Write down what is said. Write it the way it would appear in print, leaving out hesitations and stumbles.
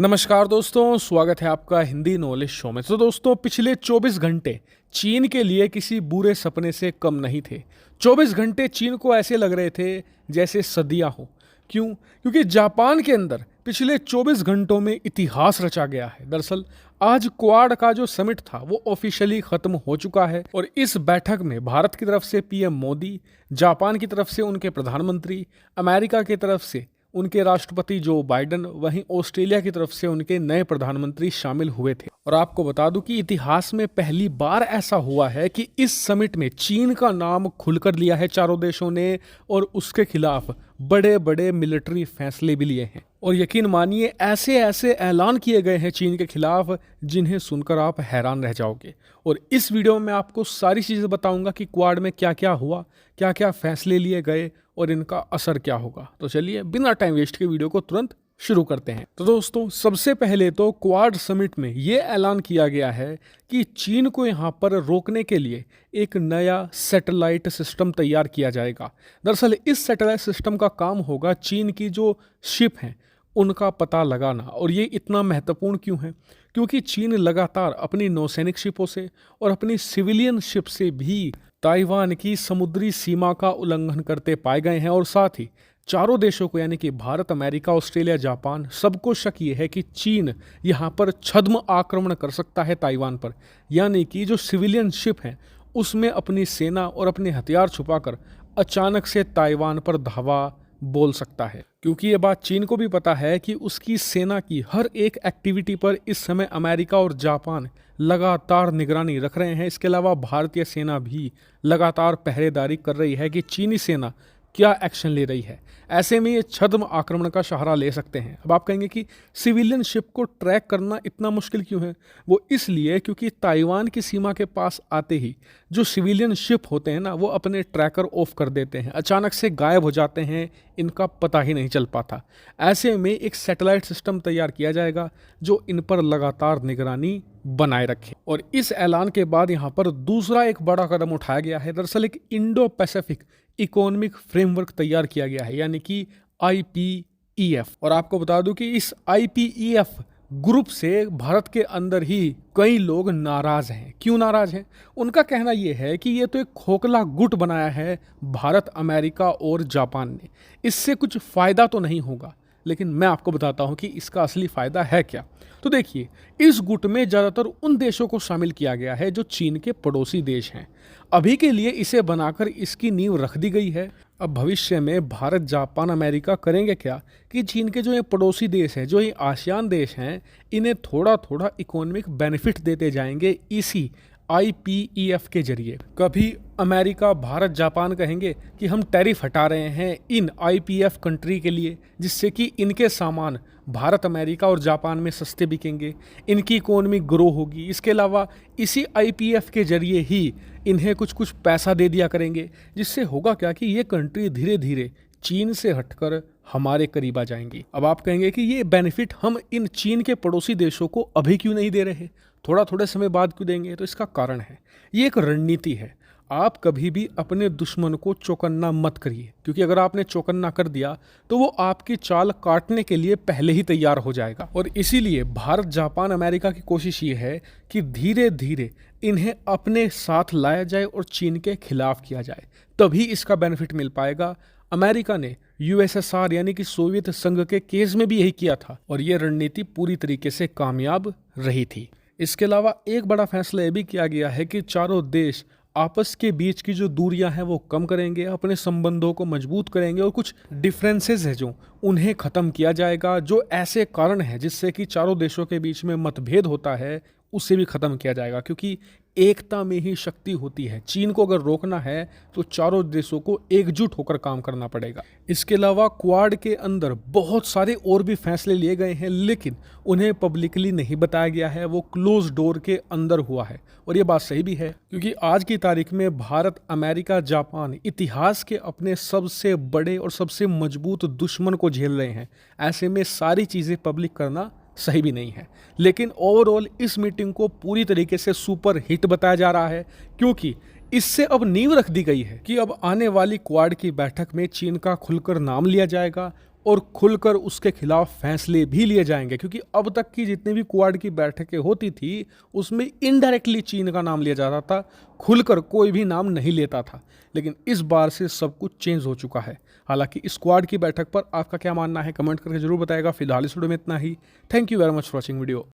नमस्कार दोस्तों, स्वागत है आपका हिंदी नॉलेज शो में। तो दोस्तों, पिछले 24 घंटे चीन के लिए किसी बुरे सपने से कम नहीं थे। 24 घंटे चीन को ऐसे लग रहे थे जैसे सदियां हो। क्यों? क्योंकि जापान के अंदर पिछले 24 घंटों में इतिहास रचा गया है। दरअसल आज क्वाड का जो समिट था वो ऑफिशियली खत्म हो चुका है और इस बैठक में भारत की तरफ से पीएम मोदी, जापान की तरफ से उनके प्रधानमंत्री, अमेरिका की तरफ से उनके राष्ट्रपति जो बाइडन, वहीं ऑस्ट्रेलिया की तरफ से उनके नए प्रधानमंत्री शामिल हुए थे। और आपको बता दूं कि इतिहास में पहली बार ऐसा हुआ है कि इस समिट में चीन का नाम खुलकर लिया है चारों देशों ने और उसके खिलाफ बड़े बड़े मिलिट्री फैसले भी लिए हैं। और यकीन मानिए, ऐसे ऐसे ऐलान किए गए हैं चीन के खिलाफ जिन्हें सुनकर आप हैरान रह जाओगे। और इस वीडियो में आपको सारी चीज़ें बताऊंगा कि क्वाड में क्या क्या हुआ, क्या क्या फैसले लिए गए और इनका असर क्या होगा। तो चलिए बिना टाइम वेस्ट के वीडियो को तुरंत शुरू करते हैं। तो दोस्तों, सबसे पहले तो क्वाड समिट में ये ऐलान किया गया है कि चीन को यहाँ पर रोकने के लिए एक नया सैटेलाइट सिस्टम तैयार किया जाएगा। दरअसल इस सैटेलाइट सिस्टम का काम होगा चीन की जो शिप हैं उनका पता लगाना। और ये इतना महत्वपूर्ण क्यों है? क्योंकि चीन लगातार अपनी नौसैनिक शिपों से और अपनी सिविलियन शिप से भी ताइवान की समुद्री सीमा का उल्लंघन करते पाए गए हैं। और साथ ही चारों देशों को यानी कि भारत, अमेरिका, ऑस्ट्रेलिया, जापान, सबको शक ये है कि चीन यहाँ पर छद्म आक्रमण कर सकता है ताइवान पर। यानी कि जो सिविलियन शिप हैं उसमें अपनी सेना और अपने हथियार छुपाकर अचानक से ताइवान पर धावा बोल सकता है। क्योंकि ये बात चीन को भी पता है कि उसकी सेना की हर एक एक्टिविटी पर इस समय अमेरिका और जापान लगातार निगरानी रख रहे हैं। इसके अलावा भारतीय सेना भी लगातार पहरेदारी कर रही है कि चीनी सेना क्या एक्शन ले रही है। ऐसे में ये छद्म आक्रमण का सहारा ले सकते हैं। अब आप कहेंगे कि सिविलियन शिप को ट्रैक करना इतना मुश्किल क्यों है? वो इसलिए क्योंकि ताइवान की सीमा के पास आते ही जो सिविलियन शिप होते हैं ना, वो अपने ट्रैकर ऑफ कर देते हैं, अचानक से गायब हो जाते हैं, इनका पता ही नहीं चल पाता। ऐसे में एक सैटेलाइट सिस्टम तैयार किया जाएगा जो इन पर लगातार निगरानी बनाए रखे। और इस ऐलान के बाद यहाँ पर दूसरा एक बड़ा कदम उठाया गया है। दरअसल एक इंडो पैसिफिक इकोनॉमिक फ्रेमवर्क तैयार किया गया है, यानी कि IPEF। और आपको बता दूं कि इस IPEF ग्रुप से भारत के अंदर ही कई लोग नाराज हैं। क्यों नाराज हैं? उनका कहना यह है कि ये तो एक खोखला गुट बनाया है भारत, अमेरिका और जापान ने, इससे कुछ फायदा तो नहीं होगा। लेकिन मैं आपको बताता हूं कि इसका असली फायदा है क्या। तो देखिए, इस गुट में ज़्यादातर उन देशों को शामिल किया गया है जो चीन के पड़ोसी देश हैं। अभी के लिए इसे बनाकर इसकी नींव रख दी गई है। अब भविष्य में भारत, जापान, अमेरिका करेंगे क्या कि चीन के जो ये पड़ोसी देश हैं, जो ये आसियान देश हैं, इन्हें थोड़ा थोड़ा इकोनॉमिक बेनिफिट देते जाएंगे इसी IPEF के जरिए। कभी अमेरिका, भारत, जापान कहेंगे कि हम टैरिफ हटा रहे हैं इन IPEF कंट्री के लिए, जिससे कि इनके सामान भारत, अमेरिका और जापान में सस्ते बिकेंगे, इनकी इकोनॉमी ग्रो होगी। इसके अलावा इसी IPEF के जरिए ही इन्हें कुछ कुछ पैसा दे दिया करेंगे, जिससे होगा क्या कि ये कंट्री धीरे धीरे चीन से हटकर हमारे करीब आ जाएंगी। अब आप कहेंगे कि ये बेनिफिट हम इन चीन के पड़ोसी देशों को अभी क्यों नहीं दे रहे, थोड़ा थोड़े समय बाद क्यों देंगे? तो इसका कारण है, ये एक रणनीति है। आप कभी भी अपने दुश्मन को चौकन्ना मत करिए, क्योंकि अगर आपने चौकन्ना कर दिया तो वो आपकी चाल काटने के लिए पहले ही तैयार हो जाएगा। और इसीलिए भारत, जापान, अमेरिका की कोशिश ये है कि धीरे धीरे इन्हें अपने साथ लाया जाए और चीन के खिलाफ किया जाए, तभी इसका बेनिफिट मिल पाएगा। अमेरिका ने USSR यानी कि सोवियत संघ के केस में भी यही किया था और ये रणनीति पूरी तरीके से कामयाब रही थी। इसके अलावा एक बड़ा फैसला ये भी किया गया है कि चारों देश आपस के बीच की जो दूरियां हैं वो कम करेंगे, अपने संबंधों को मजबूत करेंगे और कुछ डिफरेंसेस हैं जो उन्हें ख़त्म किया जाएगा। जो ऐसे कारण हैं जिससे कि चारों देशों के बीच में मतभेद होता है, उसे भी ख़त्म किया जाएगा, क्योंकि एकता में ही शक्ति होती है। चीन को अगर रोकना है तो चारों देशों को एकजुट होकर काम करना पड़ेगा। इसके अलावा क्वाड के अंदर बहुत सारे और भी फैसले लिए गए हैं, लेकिन उन्हें पब्लिकली नहीं बताया गया है, वो क्लोज डोर के अंदर हुआ है। और ये बात सही भी है, क्योंकि आज की तारीख में भारत, अमेरिका, जापान इतिहास के अपने सबसे बड़े और सबसे मजबूत दुश्मन को झेल रहे हैं। ऐसे में सारी चीज़ें पब्लिक करना सही भी नहीं है। लेकिन ओवरऑल इस मीटिंग को पूरी तरीके से सुपर हिट बताया जा रहा है, क्योंकि इससे अब नींव रख दी गई है कि अब आने वाली क्वाड की बैठक में चीन का खुलकर नाम लिया जाएगा और खुलकर उसके खिलाफ फैसले भी लिए जाएंगे, क्योंकि अब तक की जितनी भी क्वाड की बैठकें होती थी उसमें इनडायरेक्टली चीन का नाम लिया जाता था, खुलकर कोई भी नाम नहीं लेता था। लेकिन इस बार से सब कुछ चेंज हो चुका है। हालांकि इस क्वाड की बैठक पर आपका क्या मानना है कमेंट करके जरूर बताएगा। फिलहाल इस वीडियो में इतना ही। Thank you very much for watching video.